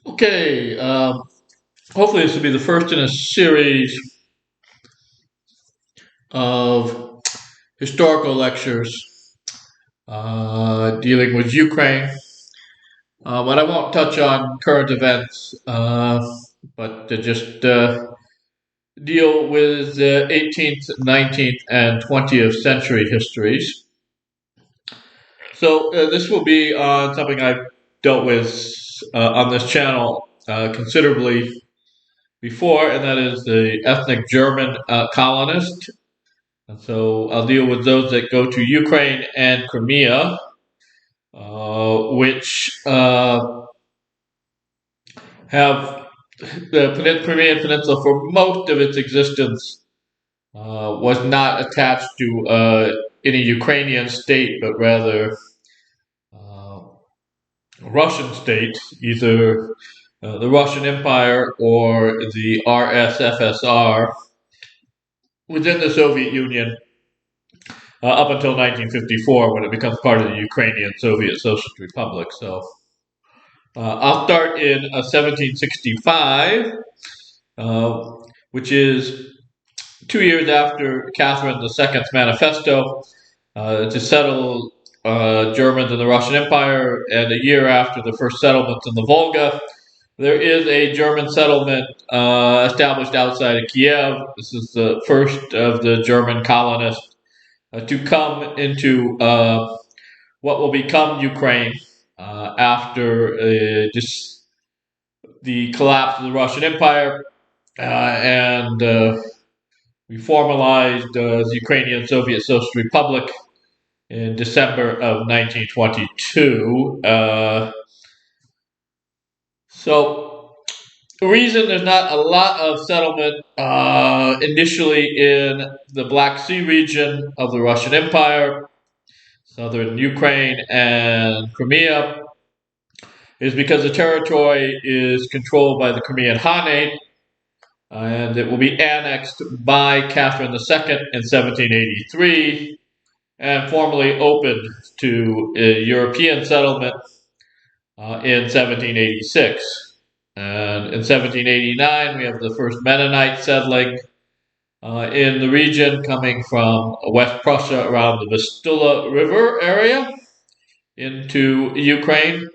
Okay, hopefully this will be the first in a series of historical lectures dealing with Ukraine. But I won't touch on current events, but to just deal with the 18th, 19th, and 20th century histories. So this will be on something I've dealt with on this channel considerably before, and that is the ethnic German colonist. And so I'll deal with those that go to Ukraine and Crimea, which have the Crimean Peninsula for most of its existence was not attached to any Ukrainian state, but rather a Russian state, either the Russian Empire or the RSFSR within the Soviet Union up until 1954 when it becomes part of the Ukrainian Soviet Socialist Republic. So I'll start in 1765, which is 2 years after Catherine II's manifesto to settle Germans in the Russian Empire, and a year after the first settlements in the Volga. There is a German settlement established outside of Kiev. This is the first of the German colonists to come into what will become Ukraine after just the collapse of the Russian Empire, and we formalized the Ukrainian Soviet Socialist Republic in December of 1922. So the reason there's not a lot of settlement initially in the Black Sea region of the Russian Empire, southern Ukraine and Crimea, is because the territory is controlled by the Crimean Khanate, and it will be annexed by Catherine II in 1783 and formally opened to European settlement in 1786. And in 1789, we have the first Mennonite settling in the region, coming from West Prussia around the Vistula River area into Ukraine.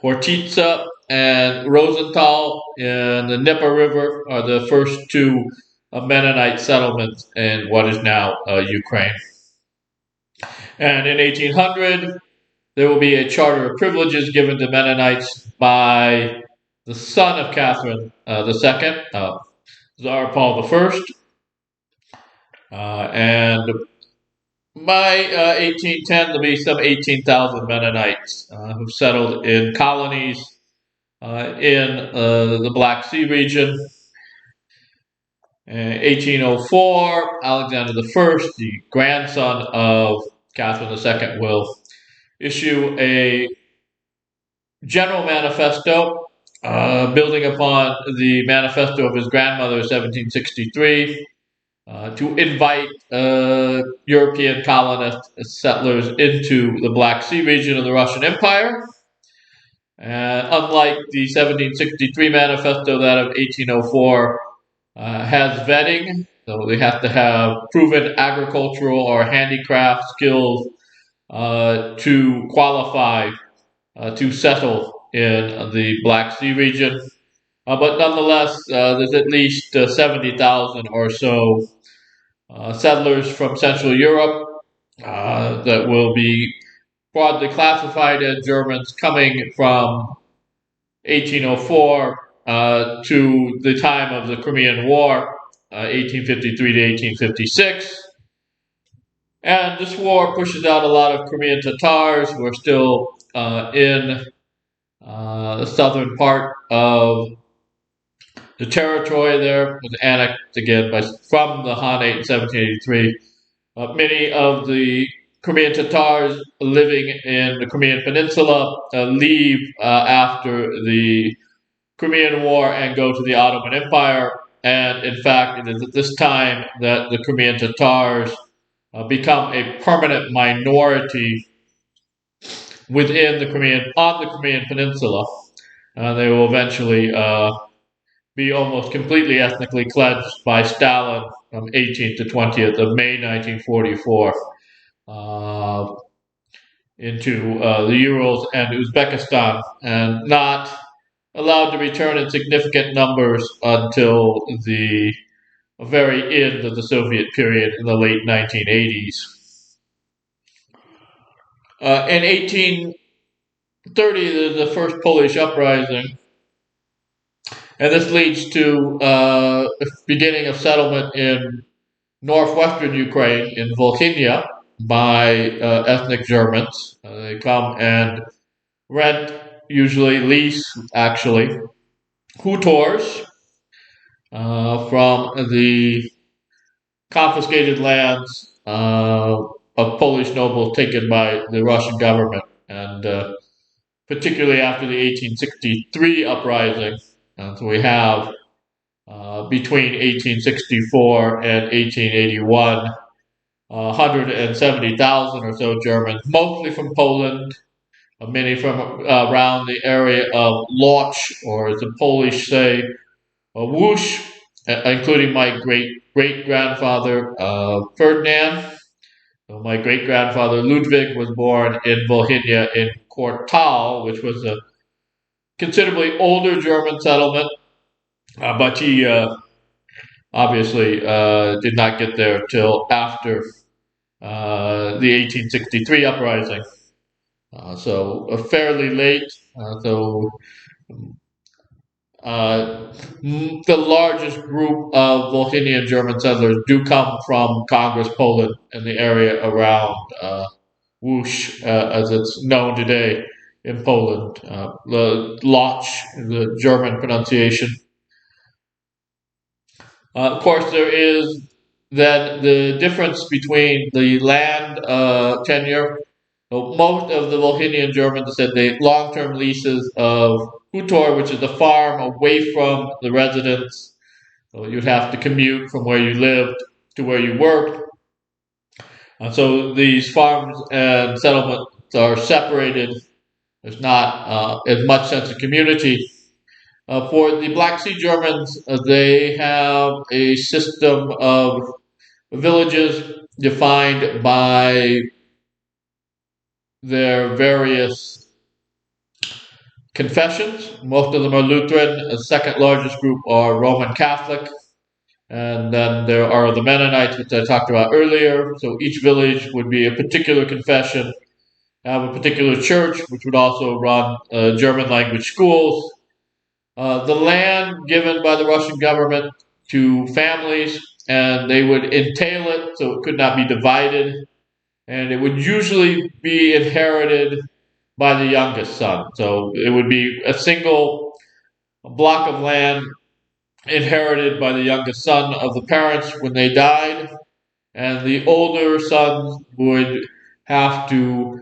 Hortitsa and Rosenthal in the Dnieper River are the first two Mennonite settlements in what is now Ukraine. And in 1800, there will be a charter of privileges given to Mennonites by the son of Catherine II, Tsar Paul I. And by 1810, there'll be some 18,000 Mennonites who've settled in colonies in the Black Sea region. 1804, Alexander I, the grandson of Catherine II, will issue a general manifesto building upon the manifesto of his grandmother, 1763, to invite European colonists, settlers into the Black Sea region of the Russian Empire. And unlike the 1763 manifesto, that of 1804 has vetting, so they have to have proven agricultural or handicraft skills to qualify to settle in the Black Sea region. But nonetheless, there's at least 70,000 or so settlers from Central Europe that will be broadly classified as Germans coming from 1804 to the time of the Crimean War, 1853 to 1856. And this war pushes out a lot of Crimean Tatars who are still in the southern part of the territory there. Was annexed again from the Khanate in 1783. Many of the Crimean Tatars living in the Crimean Peninsula leave after the Crimean War and go to the Ottoman Empire. And in fact, it is at this time that the Crimean Tatars become a permanent minority within on the Crimean Peninsula. They will eventually be almost completely ethnically cleansed by Stalin from 18th to 20th of May 1944 into the Urals and Uzbekistan, and not allowed to return in significant numbers until the very end of the Soviet period in the late 1980s. In 1830, there's the first Polish uprising, and this leads to the beginning of settlement in northwestern Ukraine, in Volhynia, by ethnic Germans. They come and rent, usually lease, actually, hutors from the confiscated lands of Polish nobles taken by the Russian government, and particularly after the 1863 uprising. So we have between 1864 and 1881, 170,000 or so Germans, mostly from Poland, many from around the area of Lodz, or as the Polish say, Wóź, including my great-great-grandfather Ferdinand. So my great-grandfather Ludwig was born in Volhynia in Kortal, which was a considerably older German settlement, but he obviously did not get there till after the 1863 uprising. So fairly late. The largest group of Volhynian German settlers do come from Congress Poland and the area around Łódź, as it's known today in Poland. The Lodz, the German pronunciation. Of course, there is then the difference between the land tenure. So most of the Volhynian Germans said they long-term leases of hutor, which is the farm away from the residence. So you'd have to commute from where you lived to where you worked. So these farms and settlements are separated. There's not as much sense of community. For the Black Sea Germans, they have a system of villages defined by their various confessions. Most of them are Lutheran. The second largest group are Roman Catholic. And then there are the Mennonites, which I talked about earlier. So each village would be a particular confession, have a particular church, which would also run German language schools. The land given by the Russian government to families, and they would entail it so it could not be divided. And it would usually be inherited by the youngest son. So it would be a single block of land inherited by the youngest son of the parents when they died, and the older sons would have to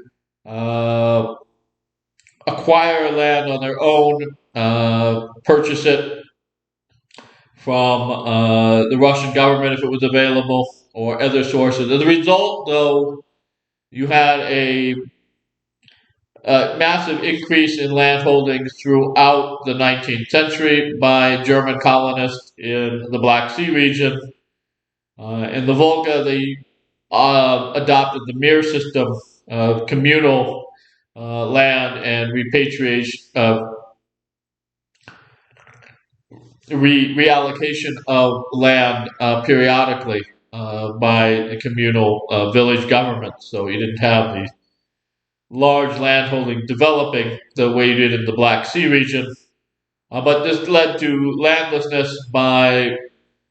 acquire land on their own, purchase it from the Russian government if it was available, or other sources. As a result, though, you had a massive increase in land holdings throughout the 19th century by German colonists in the Black Sea region. In the Volga, they adopted the Mir system of communal land and repatriation, reallocation of land periodically by the communal village governments. So you didn't have the large landholding developing the way you did in the Black Sea region. But this led to landlessness by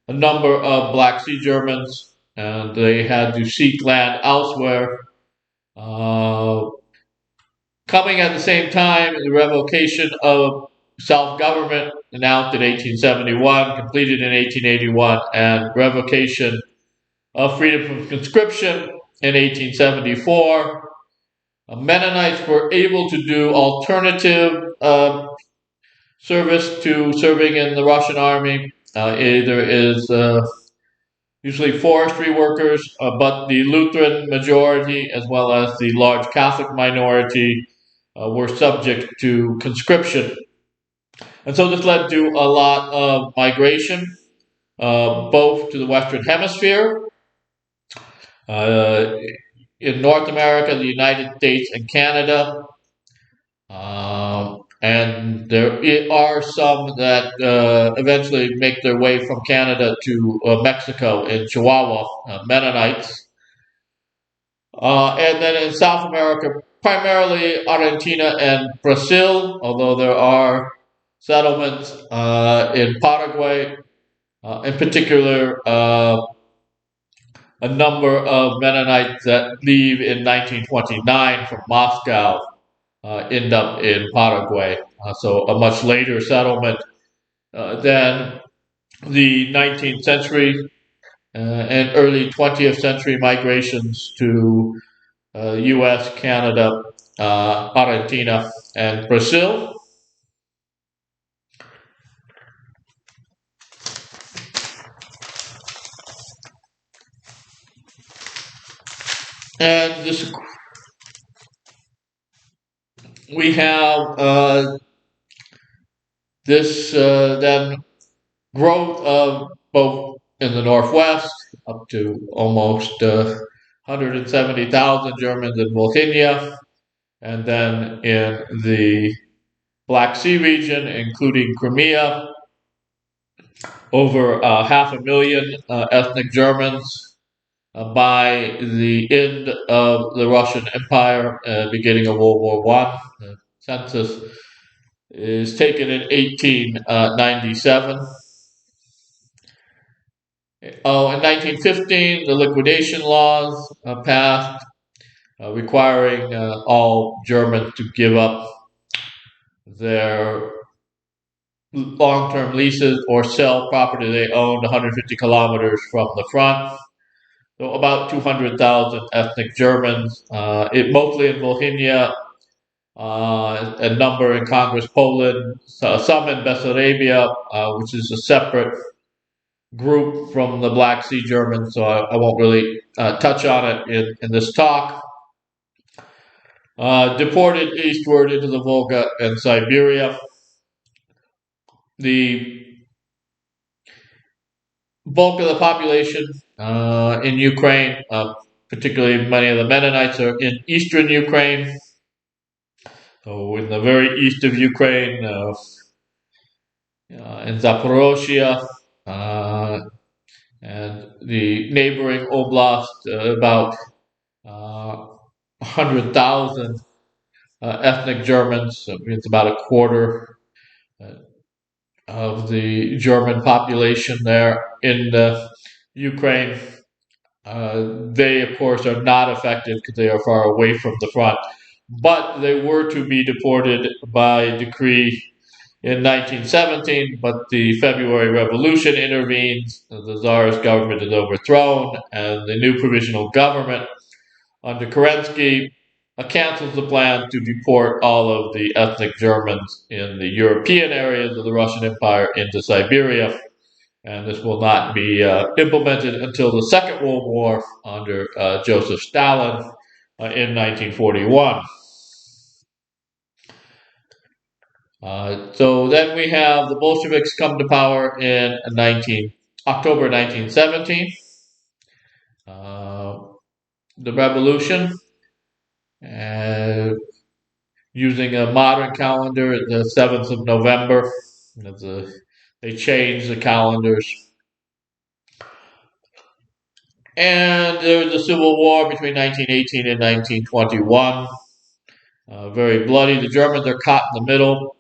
a number of Black Sea Germans, and they had to seek land elsewhere. Coming at the same time, the revocation of self-government announced in 1871, completed in 1881, and revocation of freedom from conscription in 1874. Mennonites were able to do alternative service to serving in the Russian army. Either is usually forestry workers, but the Lutheran majority, as well as the large Catholic minority, were subject to conscription. And so this led to a lot of migration, both to the Western Hemisphere, uh, in North America, the United States, and Canada. And there are some that eventually make their way from Canada to Mexico in Chihuahua, Mennonites. And then in South America, primarily Argentina and Brazil, although there are settlements in Paraguay, in particular, a number of Mennonites that leave in 1929 from Moscow end up in Paraguay. So a much later settlement than the 19th century and early 20th century migrations to U.S., Canada, Argentina, and Brazil. And this, we have this then growth of both in the Northwest, up to almost 170,000 Germans in Volhynia, and then in the Black Sea region, including Crimea, over 500,000 ethnic Germans. By the end of the Russian Empire, beginning of World War I, the census is taken in 1897. Oh, in 1915, the liquidation laws passed, requiring all Germans to give up their long-term leases or sell property they owned 150 kilometers from the front. So about 200,000 ethnic Germans, mostly in Volhynia, a number in Congress Poland, some in Bessarabia, which is a separate group from the Black Sea Germans, so I won't really touch on it in this talk. Deported eastward into the Volga and Siberia. The bulk of the population in Ukraine, particularly many of the Mennonites, are in eastern Ukraine. So in the very east of Ukraine, in Zaporozhye, and the neighboring oblast, about 100,000 ethnic Germans. It's about a quarter of the German population there in Ukraine. They, of course, are not affected because they are far away from the front. But they were to be deported by decree in 1917, but the February Revolution intervenes, the Tsarist government is overthrown, and the new provisional government under Kerensky cancels the plan to deport all of the ethnic Germans in the European areas of the Russian Empire into Siberia. And this will not be implemented until the Second World War under Joseph Stalin in 1941. So then we have the Bolsheviks come to power in October 1917. The revolution, using a modern calendar, the 7th of November. They changed the calendars. And there was a civil war between 1918 and 1921. Very bloody. The Germans are caught in the middle.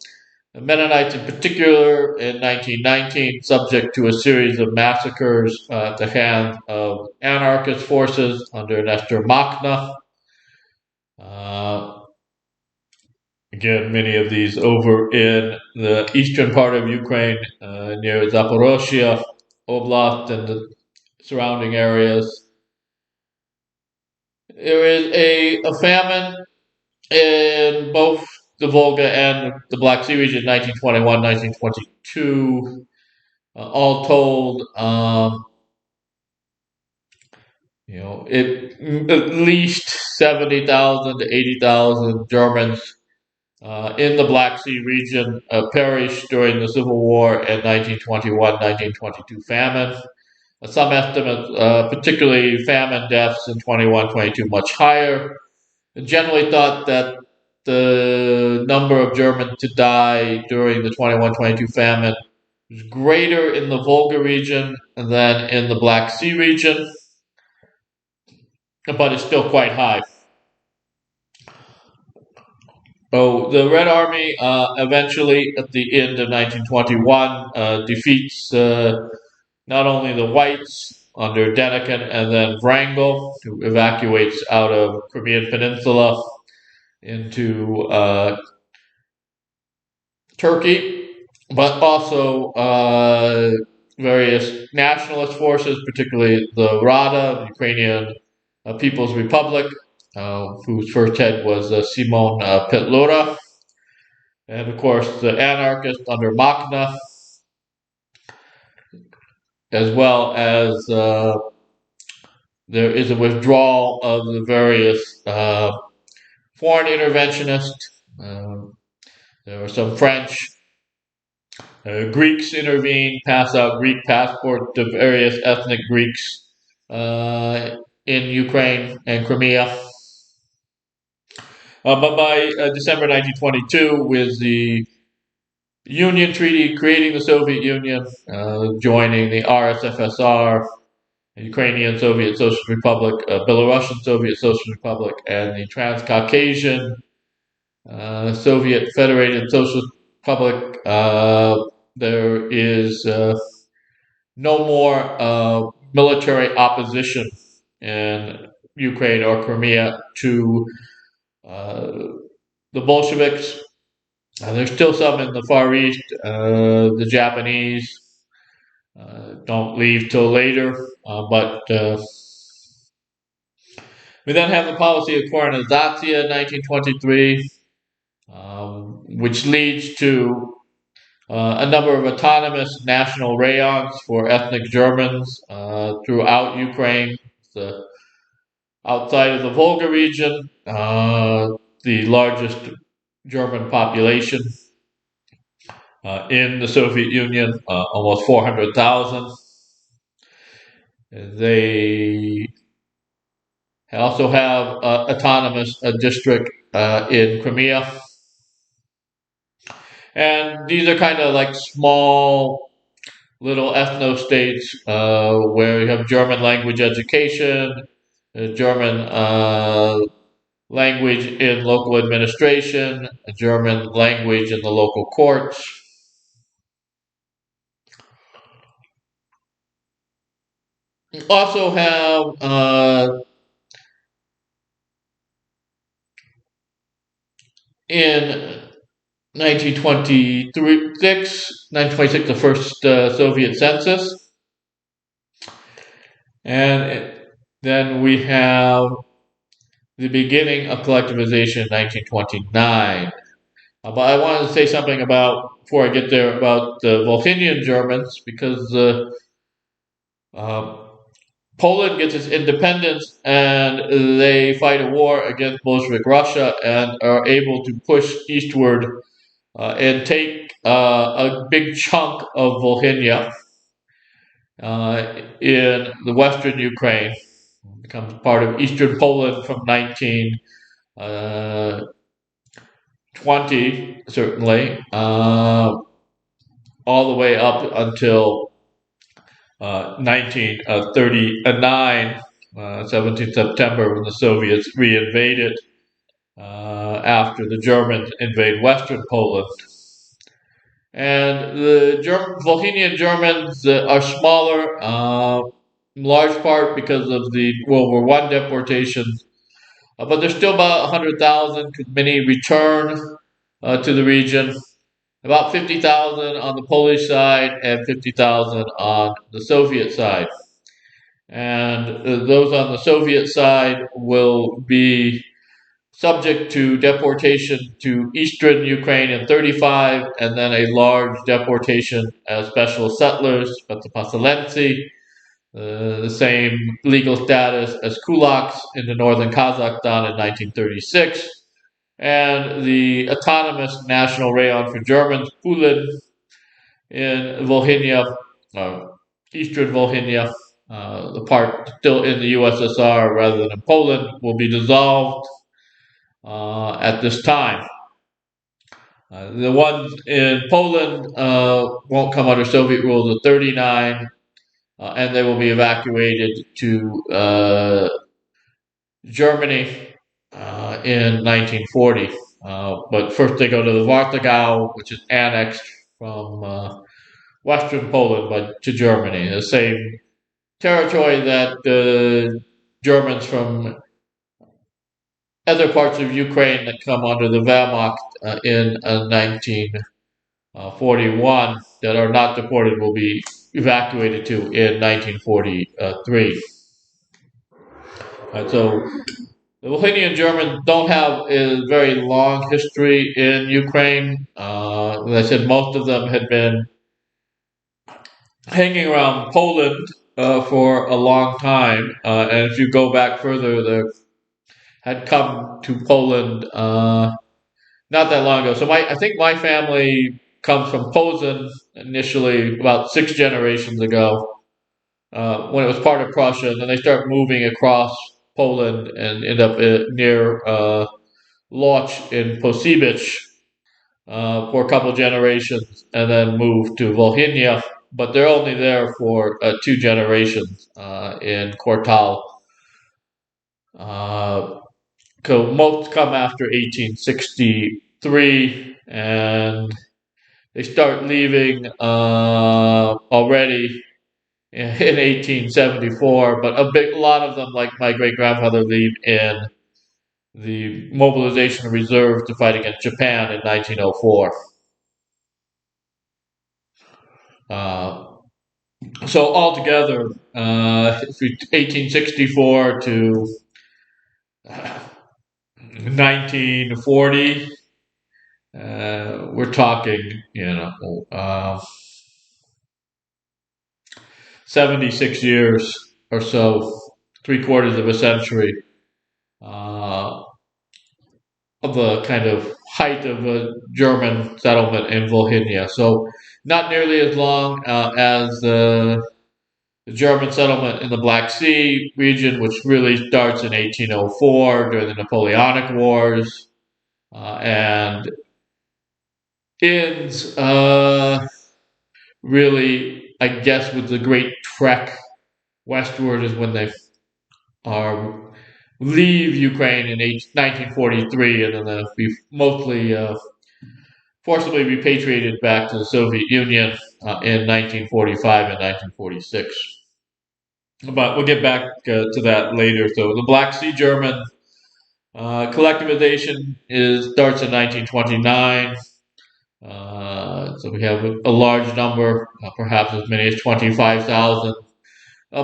The Mennonites, in particular, in 1919, subject to a series of massacres at the hands of anarchist forces under Nestor Makhno. Again, many of these over in the eastern part of Ukraine, near Zaporozhye Oblast and the surrounding areas. There is a famine in both the Volga and the Black Sea region, 1921, 1922. All told, at least 70,000 to 80,000 Germans in the Black Sea region perished during the Civil War and 1921-1922 famine. Some estimates, particularly famine deaths in 21-22, much higher. It generally thought that the number of Germans to die during the 21-22 famine was greater in the Volga region than in the Black Sea region, but it's still quite high. So the Red Army eventually, at the end of 1921, defeats not only the Whites under Denikin and then Wrangel, who evacuates out of Crimean Peninsula into Turkey, but also various nationalist forces, particularly the Rada, the Ukrainian People's Republic, whose first head was Simon Petlura, and of course the anarchists under Makhna, as well as there is a withdrawal of the various foreign interventionists. There were some French. Greeks intervened, passed out Greek passports to various ethnic Greeks in Ukraine and Crimea. But by December 1922, with the Union Treaty creating the Soviet Union, joining the RSFSR, Ukrainian Soviet Socialist Republic, Belarusian Soviet Socialist Republic, and the Transcaucasian Soviet Federated Socialist Republic, there is no more military opposition in Ukraine or Crimea to the Bolsheviks. There's still some in the Far East. The Japanese don't leave till later, but we then have the policy of Korenizatsiya in 1923, which leads to a number of autonomous national rayons for ethnic Germans throughout Ukraine. Outside of the Volga region, the largest German population in the Soviet Union, almost 400,000. They also have autonomous district in Crimea. And these are kind of like small little ethno-states where you have German language education, German language in local administration, German language in the local courts. You also have in 1926, the first Soviet census. And then we have the beginning of collectivization in 1929. But I wanted to say something about, before I get there, about the Volhynian Germans, because Poland gets its independence and they fight a war against Bolshevik Russia and are able to push eastward and take a big chunk of Volhynia in the western Ukraine. It becomes part of eastern Poland from 1920, certainly, all the way up until 1939, 17th September, when the Soviets reinvaded after the Germans invade western Poland. And the Volhynian Germans are smaller, in large part because of the World War I deportations, but there's still about 100,000, because many return to the region. About 50,000 on the Polish side and 50,000 on the Soviet side. And those on the Soviet side will be subject to deportation to eastern Ukraine in 1935, and then a large deportation as special settlers, but the Pasalensi, the same legal status as kulaks in the northern Kazakhstan in 1936. and the autonomous national rayon for Germans, Polen, in Volhynia, uh, eastern Volhynia, the part still in the USSR rather than in Poland, will be dissolved at this time. The ones in Poland won't come under Soviet rule until 1939, and they will be evacuated to Germany in 1940. But first they go to the Wartime, which is annexed from Western Poland but to Germany, the same territory that the Germans from other parts of Ukraine that come under the Wehrmacht in 1941 that are not deported will be evacuated to in 1943. So the Volhynian Germans don't have a very long history in Ukraine. As I said, most of them had been hanging around Poland for a long time. And if you go back further, they had come to Poland not that long ago. So I think my family comes from Posen initially about 6 generations ago when it was part of Prussia. And then they start moving across Poland and end up near Lodz in Posibich for a couple generations and then moved to Volhynia. But they're only there for 2 generations in Kortal. Most come after 1863, and they start leaving already in 1874. But a lot of them, like my great grandfather, leave in the mobilization reserve to fight against Japan in 1904. So altogether, 1864 to 1940, we're talking, 76 years or so, 3/4 of a century of the kind of height of a German settlement in Volhynia. So not nearly as long as the German settlement in the Black Sea region, which really starts in 1804 during the Napoleonic Wars and ends really, I guess, with the Great Trek westward is when they are leave Ukraine in 1943, and then they'll be mostly forcibly repatriated back to the Soviet Union in 1945 and 1946. But we'll get back to that later. So the Black Sea German collectivization starts in 1929. So we have a large number, perhaps as many as 25,000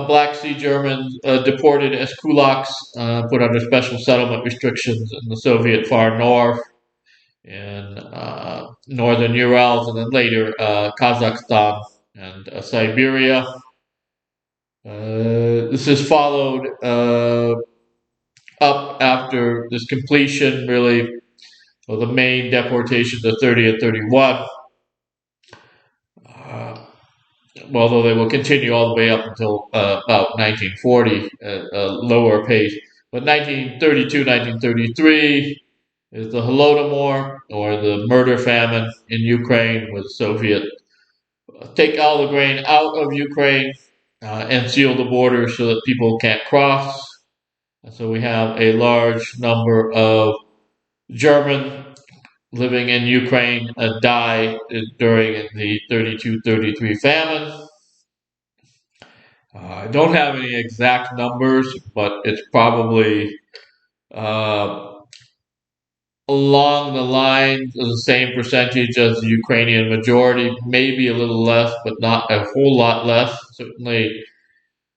Black Sea Germans deported as kulaks, put under special settlement restrictions in the Soviet far north, in northern Urals, and then later Kazakhstan and Siberia. This is followed up after this completion, really, of the main deportations of 30 and 31. Although they will continue all the way up until about 1940 at a lower pace. But 1932, 1933 is the Holodomor, or the murder famine in Ukraine, with Soviet take all the grain out of Ukraine and seal the borders so that people can't cross. And so we have a large number of German living in Ukraine die during the 32-33 famine. I don't have any exact numbers, but it's probably along the lines of the same percentage as the Ukrainian majority, maybe a little less, but not a whole lot less. Certainly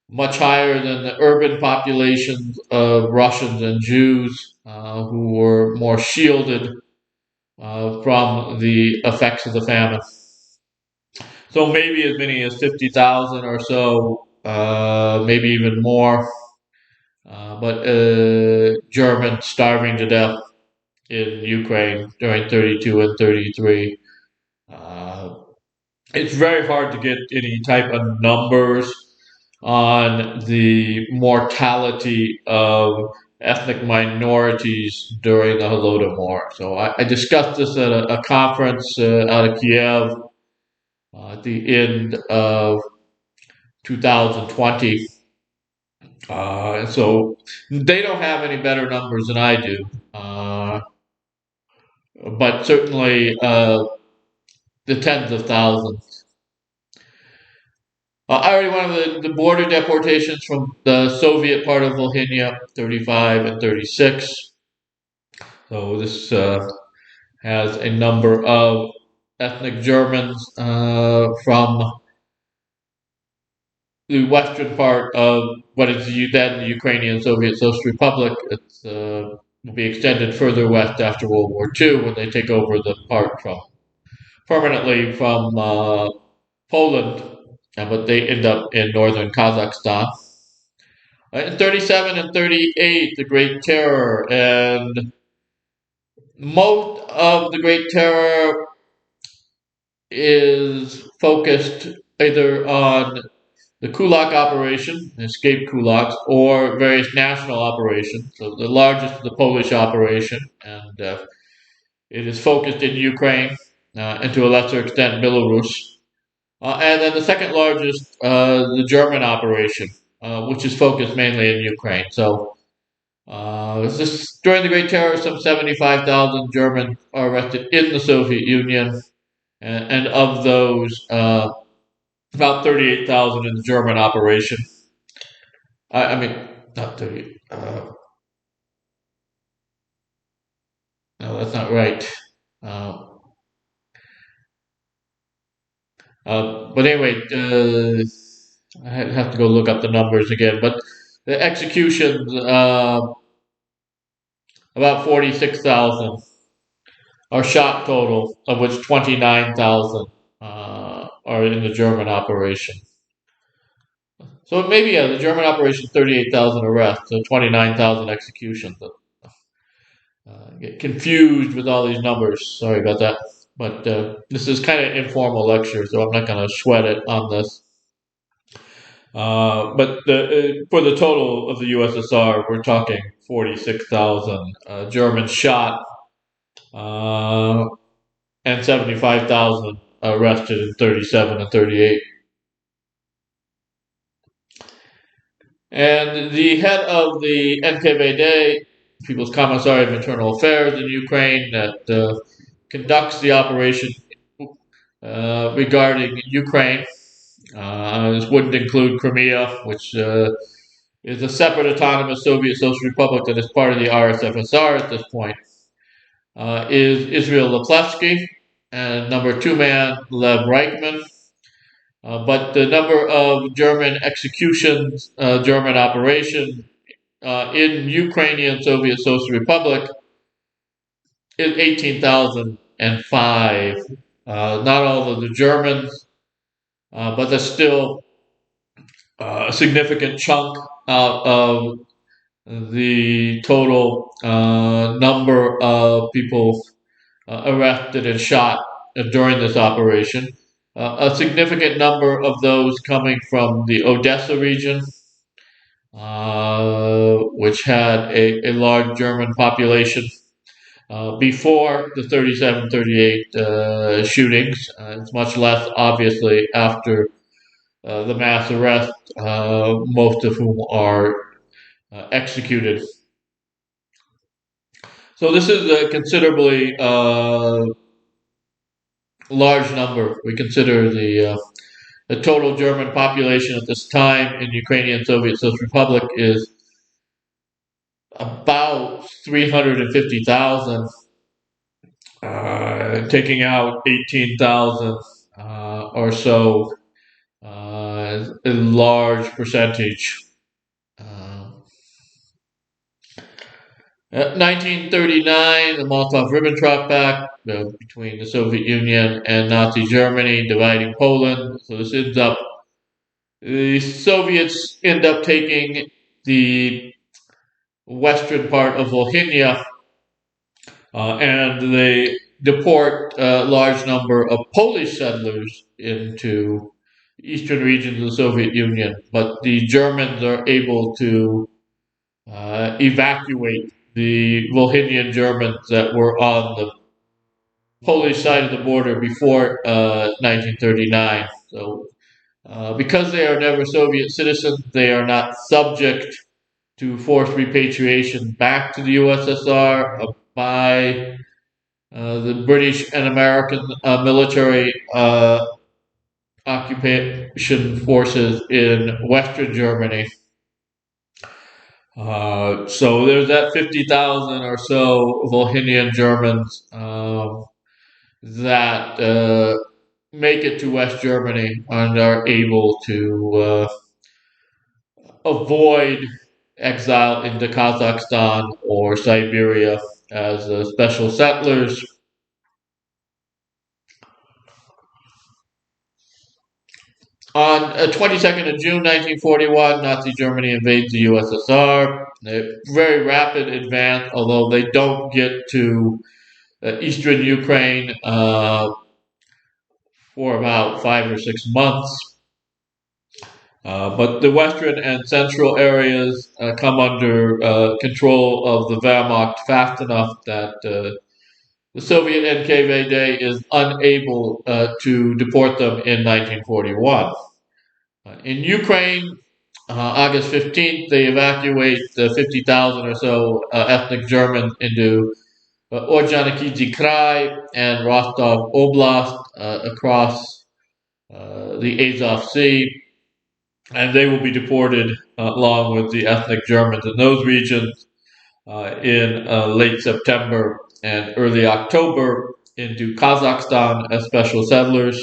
much higher than the urban populations of Russians and Jews who were more shielded from the effects of the famine. So maybe as many as 50,000 or so, maybe even more. But Germans starving to death in Ukraine during 32 and 33. Uh, it's very hard to get any type of numbers on the mortality of ethnic minorities during the Holodomor. So I discussed this at a conference out of Kiev at the end of 2020. So they don't have any better numbers than I do. But certainly the tens of thousands. I already went over the border deportations from the Soviet part of Volhynia, 35 and 36. So this has a number of ethnic Germans from the western part of what is then the Ukrainian Soviet Social Republic. It's will be extended further west after World War II when they take over the part from permanently from Poland, but they end up in northern Kazakhstan. In 37 and 38, the Great Terror, and most of the Great Terror is focused either on the Kulak operation, escaped Kulaks, or various national operations. So the largest is the Polish operation, and it is focused in Ukraine, and to a lesser extent Belarus. And then the second largest, the German operation, which is focused mainly in Ukraine. So during the Great Terror, some 75,000 Germans are arrested in the Soviet Union, and of those, about 38,000 in the German operation. I mean, not 30. No, that's not right. Uh, but anyway, I have to go look up the numbers again. But the executions, about 46,000 are shot total, of which 29,000 are in the German operation. So maybe, yeah, the German operation, 38,000 arrests, so 29,000 executions. Get confused with all these numbers. Sorry about that. But this is kind of informal lecture, so I'm not going to sweat it on this. For the total of the USSR, we're talking 46,000 Germans shot, uh, and 75,000 arrested in 37 and 38. And the head of the NKVD, People's Commissary of Internal Affairs in Ukraine, that conducts the operation regarding Ukraine. This wouldn't include Crimea, which is a separate autonomous Soviet Social Republic that is part of the RSFSR at this point, is Israel Leplevsky, and number two man, Lev Reichman. But the number of German executions, German operation in Ukrainian Soviet Social Republic is 18,005. Not all of the Germans, but there's still a significant chunk out of the total number of people arrested and shot during this operation. A significant number of those coming from the Odessa region, which had a large German population before the 37-38 shootings. It's much less, obviously, after the mass arrest, most of whom are executed. So this is a considerably large number. We consider the total German population at this time in Ukrainian Soviet Social Republic is about 350,000, taking out 18,000 or so, a large percentage. 1939, the Molotov-Ribbentrop Pact between the Soviet Union and Nazi Germany, dividing Poland. So this ends up, the Soviets end up taking the western part of Volhynia, and they deport a large number of Polish settlers into eastern regions of the Soviet Union. But the Germans are able to evacuate the Volhynian Germans that were on the Polish side of the border before 1939. So, because they are never Soviet citizens, they are not subject to forced repatriation back to the USSR by the British and American military occupation forces in Western Germany. So there's that 50,000 or so Volhynian Germans that make it to West Germany and are able to avoid exile into Kazakhstan or Siberia as special settlers. On 22nd of June 1941, Nazi Germany invades the USSR. A very rapid advance, although they don't get to eastern Ukraine for about 5 or 6 months. But the western and central areas come under control of the Wehrmacht fast enough that the Soviet NKVD is unable to deport them in 1941. In Ukraine, August 15th, they evacuate 50,000 or so ethnic Germans into Ordzhonikidze Krai and Rostov Oblast across the Azov Sea, and they will be deported along with the ethnic Germans in those regions in late September and early October into Kazakhstan as special settlers.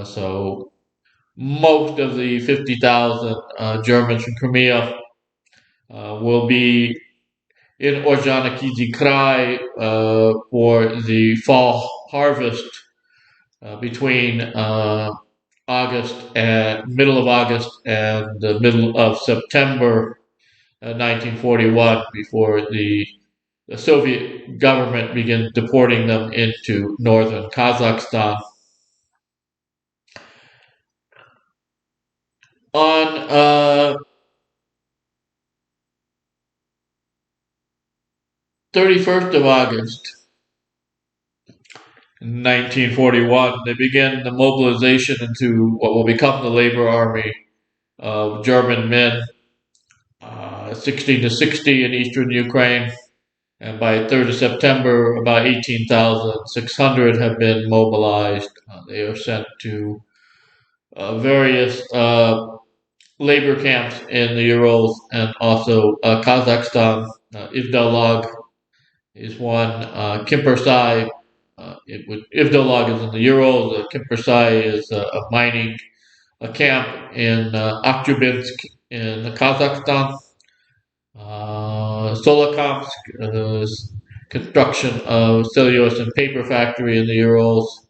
So most of the 50,000 Germans from Crimea will be in Ordzhonikidze Krai for the fall harvest between August and middle of August and the middle of September 1941 before the Soviet government begins deporting them into northern Kazakhstan. On 31st of August 1941, they began the mobilization into what will become the Labor Army of German men, 16 to 60 in eastern Ukraine. And by 3rd of September, about 18,600 have been mobilized. They are sent to various labor camps in the Urals and also Kazakhstan. Ivdalag is one. Kimpersai, Ivdalag is in the Urals. Kimpersai is a mining camp in Akhtubinsk in Kazakhstan. Solokamsk, construction of cellulose and paper factory in the Urals.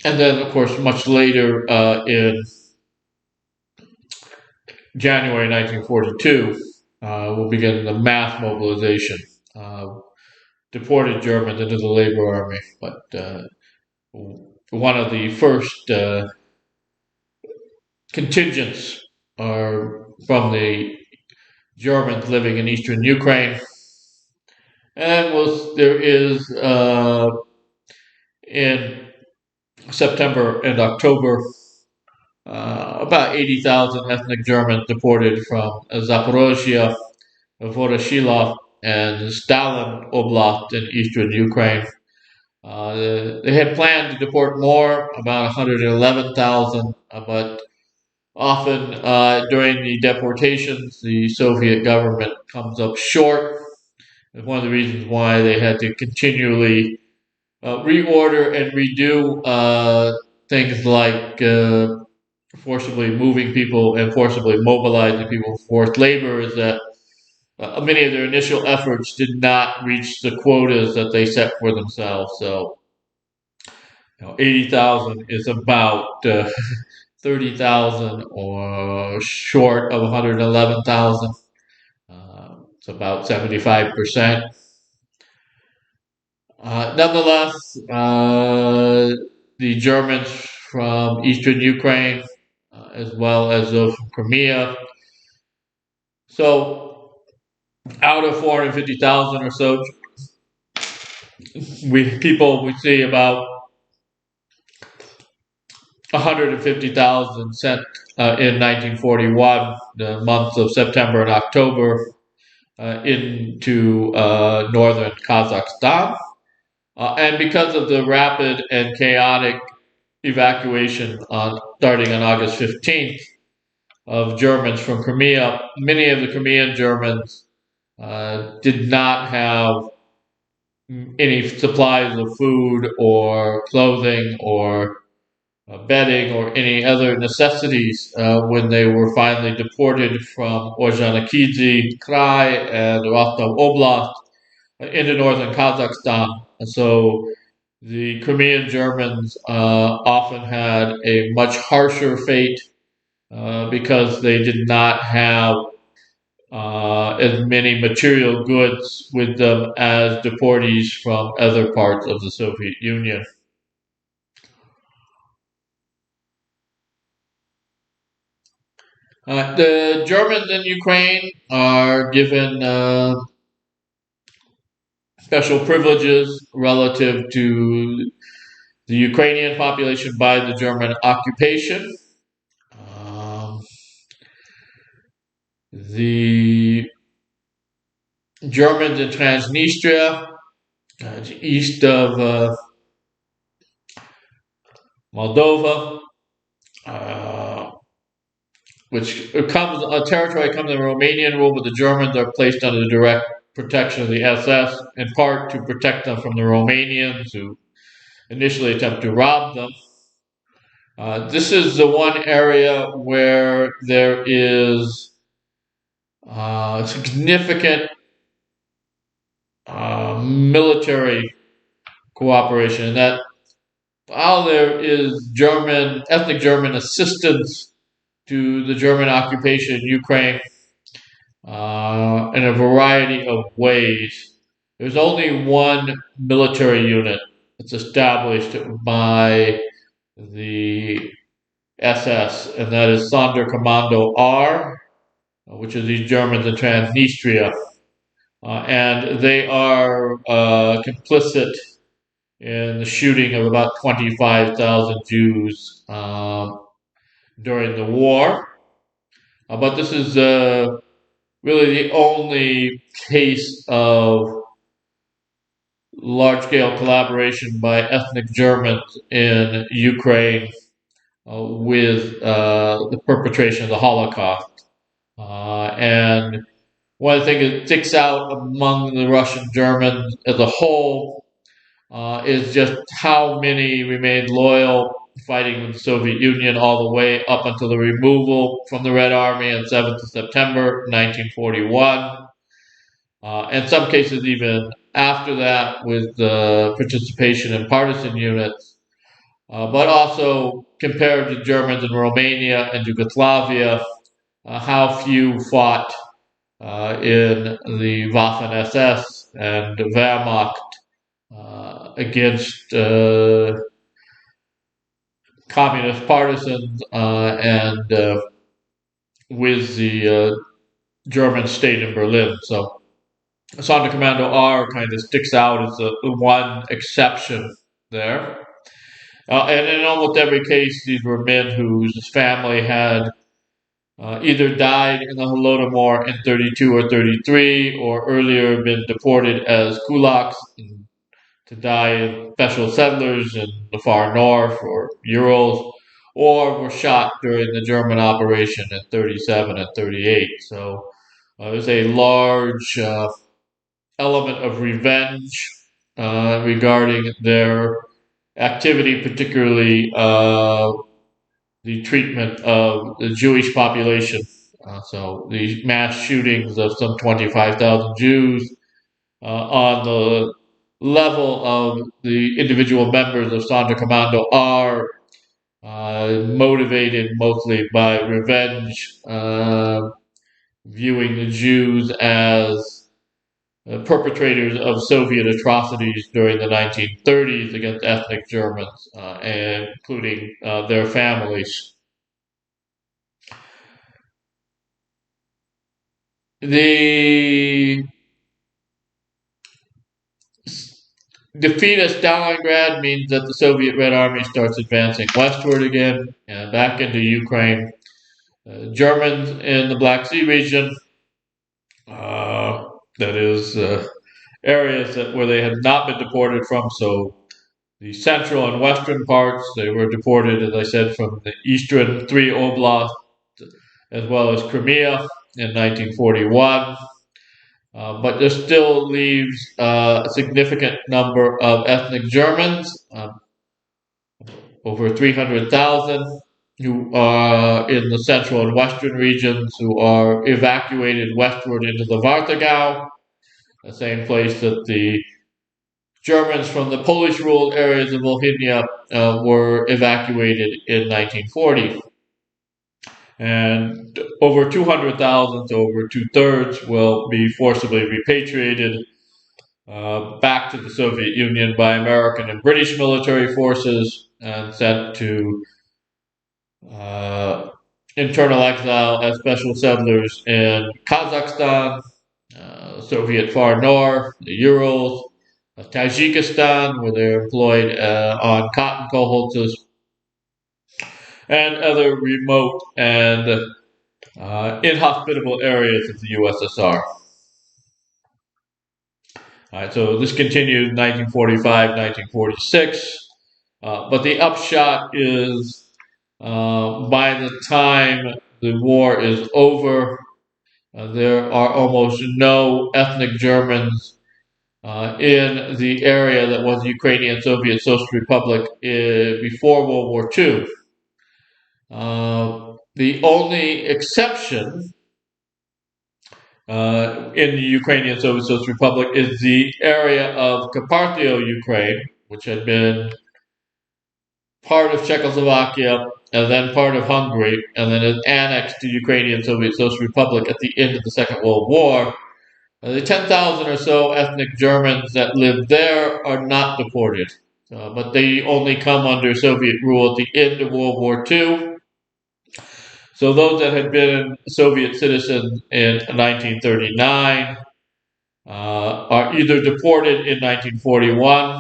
And then, of course, much later in January 1942, we'll begin the mass mobilization. Deported Germans into the Labor Army, but one of the first contingents are from the Germans living in eastern Ukraine. And there is in September and October about 80,000 ethnic Germans deported from Zaporozhye, Voroshilov, and Stalin Oblast in eastern Ukraine. They had planned to deport more, about 111,000, but often during the deportations, the Soviet government comes up short. It's one of the reasons why they had to continually reorder and redo things like forcibly moving people and forcibly mobilizing people for forced labor is that many of their initial efforts did not reach the quotas that they set for themselves. So, 80,000 is about 30,000 or short of 111,000. It's about 75%. Nonetheless, the Germans from eastern Ukraine, as well as those from Crimea. So, out of 450,000 or so, we see about 150,000 sent in 1941, the months of September and October, into northern Kazakhstan. And because of the rapid and chaotic evacuation starting on August 15th of Germans from Crimea, many of the Crimean Germans did not have any supplies of food or clothing or bedding or any other necessities when they were finally deported from Ordzhonikidze Krai and Rostov Oblast into northern Kazakhstan. And so the Crimean Germans often had a much harsher fate because they did not have as many material goods with them as deportees from other parts of the Soviet Union. The Germans in Ukraine are given special privileges relative to the Ukrainian population by the German occupation. Um, the Germans in Transnistria, east of Moldova, which comes a territory comes in Romanian rule, but the Germans are placed under the direct protection of the SS, in part to protect them from the Romanians who initially attempt to rob them. This is the one area where there is significant military cooperation, and that while there is ethnic German assistance to the German occupation in Ukraine in a variety of ways, there's only one military unit that's established by the SS, and that is Sonderkommando R, which is these Germans in Transnistria. And they are complicit in the shooting of about 25,000 Jews during the war. But this is really the only case of large-scale collaboration by ethnic Germans in Ukraine with the perpetration of the Holocaust. And one of the things that sticks out among the Russian Germans as a whole is just how many remained loyal, fighting with the Soviet Union all the way up until the removal from the Red Army on 7th of September 1941. In some cases, even after that, with participation in partisan units, but also compared to Germans in Romania and Yugoslavia, how few fought in the Waffen SS and Wehrmacht against communist partisans and with the German state in Berlin. So Sonderkommando R kind of sticks out as the one exception there. And in almost every case, these were men whose family had either died in the Holodomor in 32 or 33, or earlier been deported as kulaks to die as special settlers in the far north or Urals, or were shot during the German operation in 37 and 38. So there's a large element of revenge regarding their activity, particularly the treatment of the Jewish population. So the mass shootings of some 25,000 Jews on the level of the individual members of Sonderkommando R motivated mostly by revenge, viewing the Jews as perpetrators of Soviet atrocities during the 1930s against ethnic Germans, including their families. The defeat at Stalingrad means that the Soviet Red Army starts advancing westward again and back into Ukraine. Germans in the Black Sea region, that is, areas where they had not been deported from, so the central and western parts, they were deported, as I said, from the eastern three oblasts, as well as Crimea in 1941. But there still leaves a significant number of ethnic Germans, over 300,000, who are in the central and western regions, who are evacuated westward into the Wartagau, the same place that the Germans from the Polish-ruled areas of Volhynia were evacuated in 1940. And over 200,000, so over two-thirds, will be forcibly repatriated back to the Soviet Union by American and British military forces and sent to internal exile as special settlers in Kazakhstan, Soviet Far North, the Urals, Tajikistan, where they're employed on cotton colholtzes, and other remote and inhospitable areas of the USSR. All right, so this continued in 1945, 1946, but the upshot is by the time the war is over, there are almost no ethnic Germans in the area that was the Ukrainian Soviet Socialist Republic before World War II. The only exception in the Ukrainian Soviet Socialist Republic is the area of Carpatho Ukraine, which had been part of Czechoslovakia and then part of Hungary, and then is annexed to Ukrainian Soviet Socialist Republic at the end of the Second World War. The 10,000 or so ethnic Germans that live there are not deported, but they only come under Soviet rule at the end of World War II. So those that had been Soviet citizens in 1939 are either deported in 1941,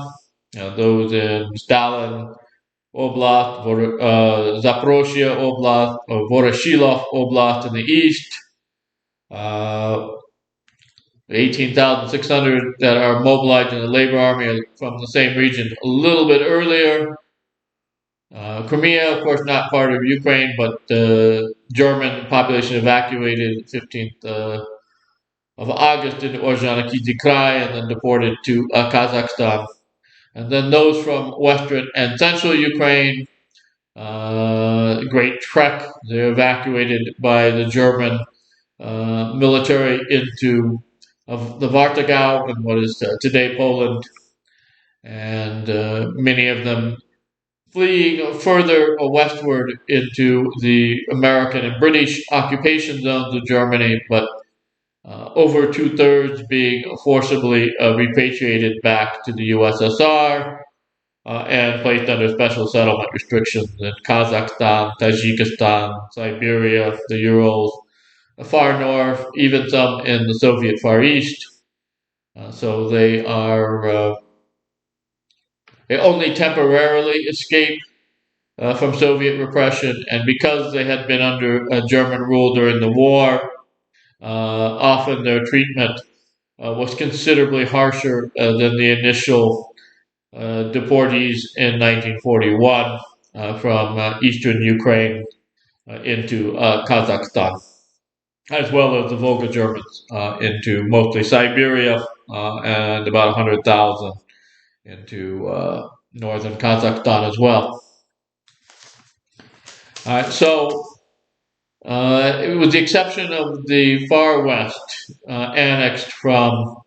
those in Stalin Oblast, Zaporozhye Oblast, or Voroshilov Oblast in the east, 18,600 that are mobilized in the labor army from the same region a little bit earlier. Crimea, of course, not part of Ukraine, but the German population evacuated 15th of August into Ordzhonikidze Krai and then deported to Kazakhstan. And then those from western and central Ukraine, Great Trek, they're evacuated by the German military into the Wartagau in what is today Poland, and many of them fleeing further westward into the American and British occupation zones of Germany, but over two-thirds being forcibly repatriated back to the USSR and placed under special settlement restrictions in Kazakhstan, Tajikistan, Siberia, the Urals, the far north, even some in the Soviet Far East. So they are they only temporarily escape from Soviet repression, and because they had been under German rule during the war, often their treatment was considerably harsher than the initial deportees in 1941 from eastern Ukraine into Kazakhstan, as well as the Volga Germans into mostly Siberia and about 100,000 into northern Kazakhstan as well. All right, so with the exception of the far west, annexed from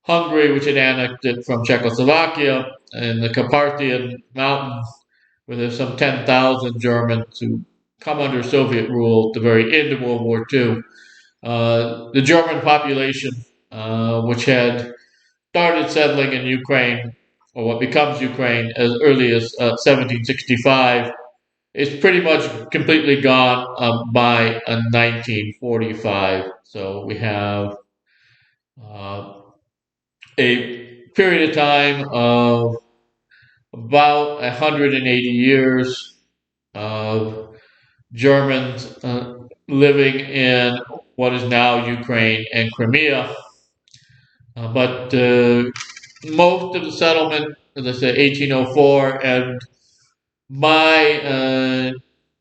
Hungary, which had annexed it from Czechoslovakia, and the Carpathian Mountains, where there's some 10,000 Germans who come under Soviet rule at the very end of World War II. The German population, which had started settling in Ukraine, or what becomes Ukraine, as early as 1765, is pretty much completely gone by 1945. So we have uh, a period of time of about 180 years of Germans living in what is now Ukraine and Crimea. But most of the settlement, as I said, 1804, and by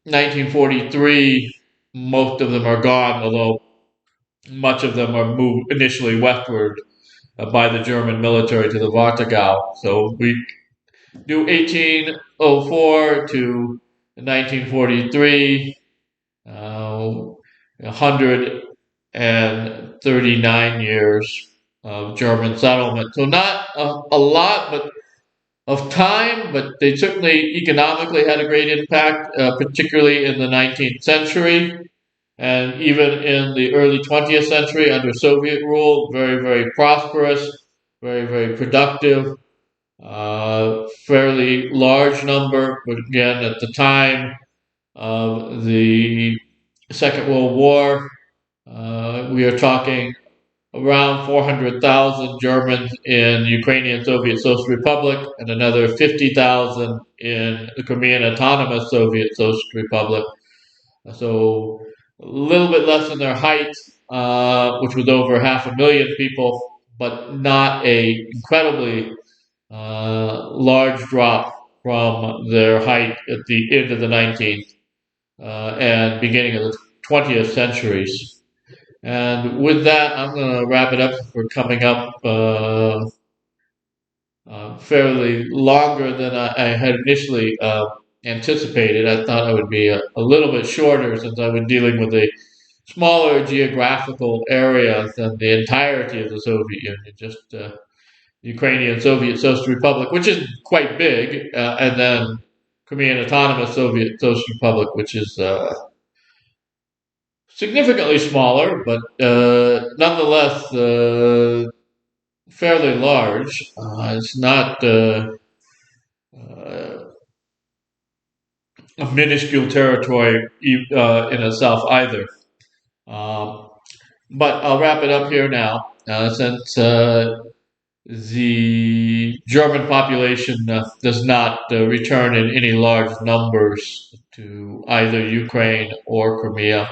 1943, most of them are gone, although much of them are moved initially westward by the German military to the Wartime. So we do 1804 to 1943, 139 years of German settlement. So not a lot, but of time, but they certainly economically had a great impact, particularly in the 19th century and even in the early 20th century under Soviet rule. Very, very prosperous, very, very productive, fairly large number, but again, at the time of the Second World War, we are talking around 400,000 Germans in Ukrainian Soviet Social Republic and another 50,000 in the Crimean Autonomous Soviet Social Republic. So a little bit less than their height, which was over 500,000 people, but not a incredibly large drop from their height at the end of the 19th and beginning of the 20th centuries. And with that, I'm going to wrap it up. We're coming up fairly longer than I had initially anticipated. I thought I would be a little bit shorter since I was dealing with a smaller geographical area than the entirety of the Soviet Union, just Ukrainian Soviet Social Republic, which is quite big, and then Crimean Autonomous Soviet Social Republic, which is significantly smaller, but nonetheless fairly large. It's not a minuscule territory in itself either. Um, but I'll wrap it up here now, since the German population does not return in any large numbers to either Ukraine or Crimea.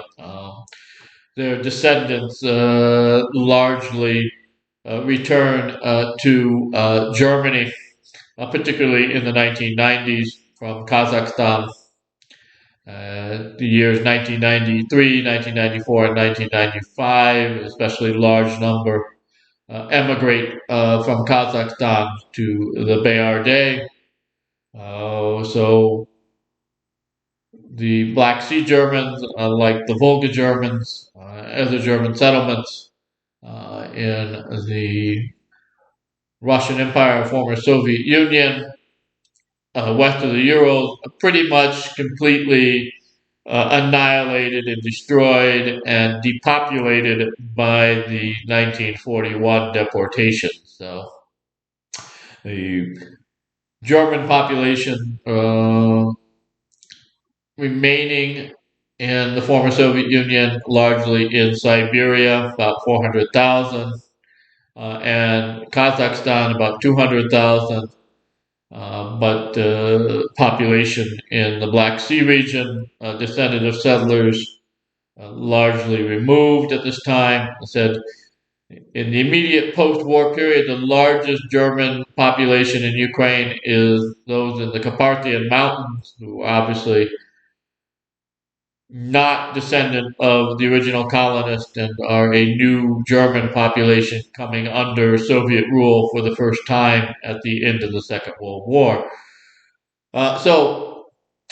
Their descendants largely return to Germany, particularly in the 1990s from Kazakhstan. The years 1993, 1994, and 1995, especially large number emigrate from Kazakhstan to the BRD. So the Black Sea Germans, like the Volga Germans, other German settlements in the Russian Empire, former Soviet Union, west of the Urals, pretty much completely annihilated and destroyed and depopulated by the 1941 deportations. So the German population remaining in the former Soviet Union, largely in Siberia, about 400,000, and Kazakhstan, about 200,000. But population in the Black Sea region, descendant of settlers, largely removed at this time. I said in the immediate post-war period, the largest German population in Ukraine is those in the Carpathian Mountains, who are obviously not descendant of the original colonists and are a new German population coming under Soviet rule for the first time at the end of the Second World War. So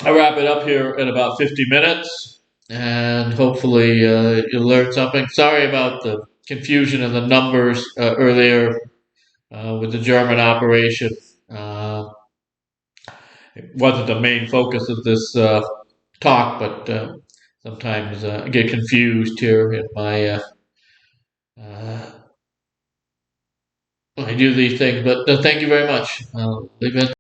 I wrap it up here in about 50 minutes, and hopefully you learned something. Sorry about the confusion in the numbers earlier with the German operation. It wasn't the main focus of this talk, but sometimes I get confused here in my uh, when I do these things. But thank you very much. I'll leave it.